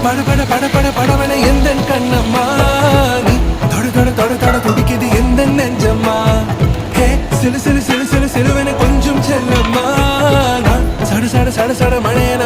பட பட பட பட படவன எந்த கண்ணம்மா நீ தொட தொட தொட தொட துடிக்குது எந்த நெஞ்சம்மா ஹே சிலு சிலு சிலு சிலு சிலுவன கொஞ்சம் செல்லம்மா நான் சட சட சட சட மழையன